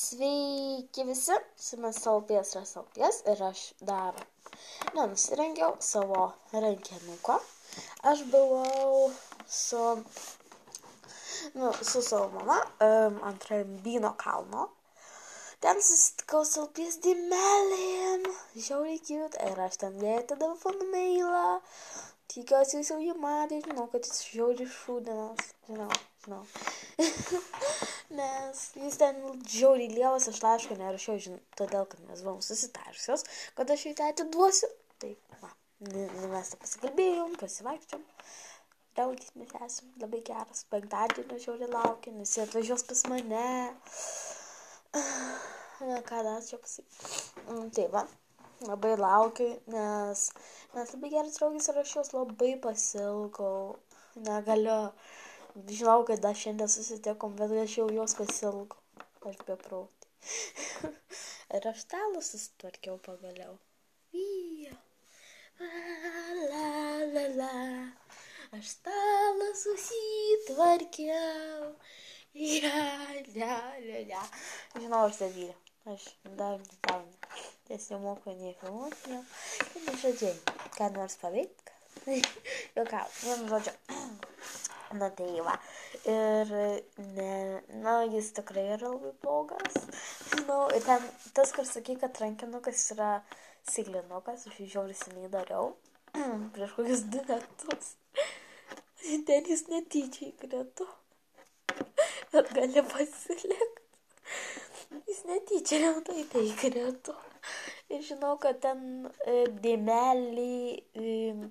Sveiki visi, su mes Salpies ir aš dar nenusirengiau savo rankinuko. Aš buvau su savo mama ant Rambyno kalno. Ten susitikau Salpies dėmelėm, žiauriai cute, ir aš ten lėtėdavau fanmeilą. Tikiuosi jūs jau jį matė, žinau, kad jis žiauriai šūdinas, žinau. Nes jis ten žiauriai lievas, aš laiško nerašiau, todėl, kad mes buvom susitarusios, kad aš jį tą atiduosiu. Tai, mes tą pasikalbėjom, pasivaikščiom. Draugys mes esam, labai geras. Penktadienio žiauriai laukia, nes jie atvažiuos pas mane. Ką dar čia pasakyti. Tai va, labai laukiu, nes mes labai geras draugys ir aš jos labai pasilgau. Negaliu. Žinau, kad aš šiandien susitikom, bet aš jau jos pasilgau. Aš beprotį. Ir aš stalą susitvarkiau pagaliau. La. Aš stalą susitvarkiau. Ja. Žinau, aš savyrė. Aš dar nemoku nei filmuoti, nei žodžiai. Ką nors paveikti? Jokau, vienu žodžiu. Na tai va. Ir jis tikrai yra labai blogas. Žinau, ir ten tas, kur sakai, kad rankinukas yra sėlinukas, aš jį žiauriai seniai dariau. Prieš kokius 2 metus. Ten jis netyčia įkrito. Bet gali pasilikti. Jis netyčia rimtai tai įkrito. Ir žinau, kad ten dėmeliai,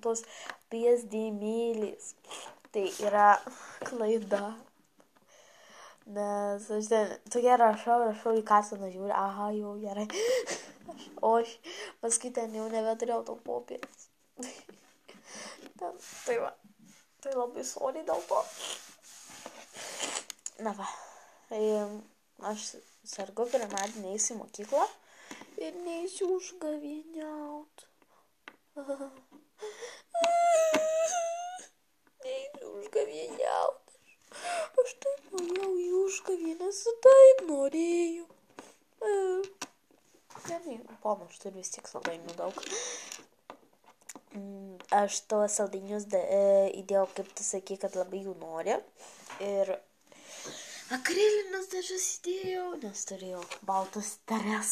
tos pies dėmelės. Tai yra klaida. Nes aš ten tokia rašau į kaseną žiūri, aha, jau gerai. O aš paskui ten jau nebeturėjau to popierės. Tai va, tai labai sorry dėl to. Na va, aš sargu pirmadienį eisiu į mokyklą ir neįsiu užgavėniaut. Neįsiu užgavėniaut. Aš taip norėjau į užgavėnės, taip norėjau. Pono, aš turiu vis tiek saldainių daug. Aš tuos saldainius įdėjau, kaip tu sakai, kad labai jų nori. Ir akrilinius dažus įdėjau, nes turėjau baltus teres.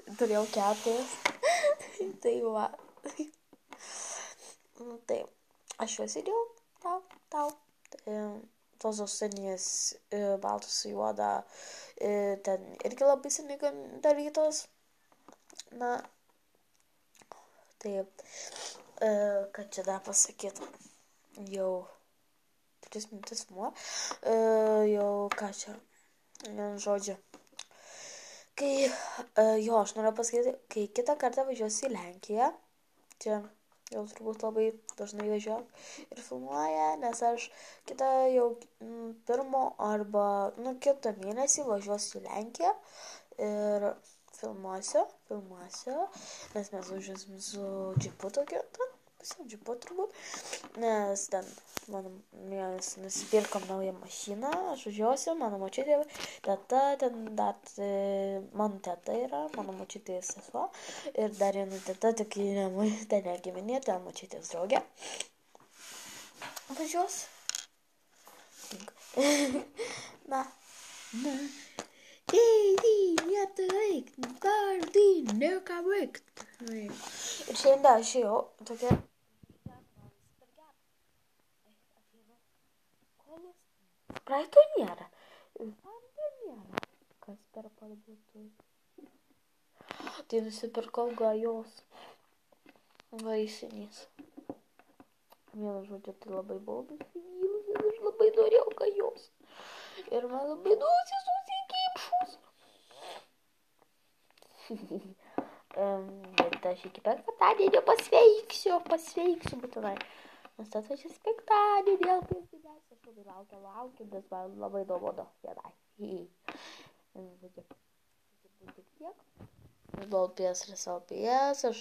Turėjau 4. Tai va. Tai aš juos įdėjau tau. Tos ausinės baltus su juoda ten irgi labai seniai darytos. Na, taip. Kad čia dar pasakyti. Jau 3 minutės filmuoju. Jau ką čia. Žodžiu. Kai, aš noriu pasakyti, kai kitą kartą važiuosiu į Lenkiją, čia jau turbūt labai dažnai važiuoju ir filmuoja, nes aš kitą jau 1 arba kitą mėnesį važiuosiu į Lenkiją ir filmuosiu, nes mes važiuosim su džipu tokiu, džipu turbūt, nes ten mes nusipirkom naują mašiną, aš važiuosiu, mano močiutė, teta, ten dar mano teta yra, mano močiutė sesuo ir dar viena teta, tokia ten giminė, ten močiutės draugė. Važiuos. Na. Nieko veikt, nieko veikt. Ir šiandien aš jau tokia... Praeito nėra. Kas per parduotuvę? Tai nusipirkau gajos vaisinės. Vienu žodžiu, tai labai buvo nusivylusi, nes aš labai norėjau gajos. Ir man labai nusisusi kipšus. Bet aš iki 5 pasveiksiu būtinai. Nes tas aš 5 dėl pirmines. Aš labai laukiu, bet man labai nuobodu vienai. Žodžiu, tik tiek. Salpies, aš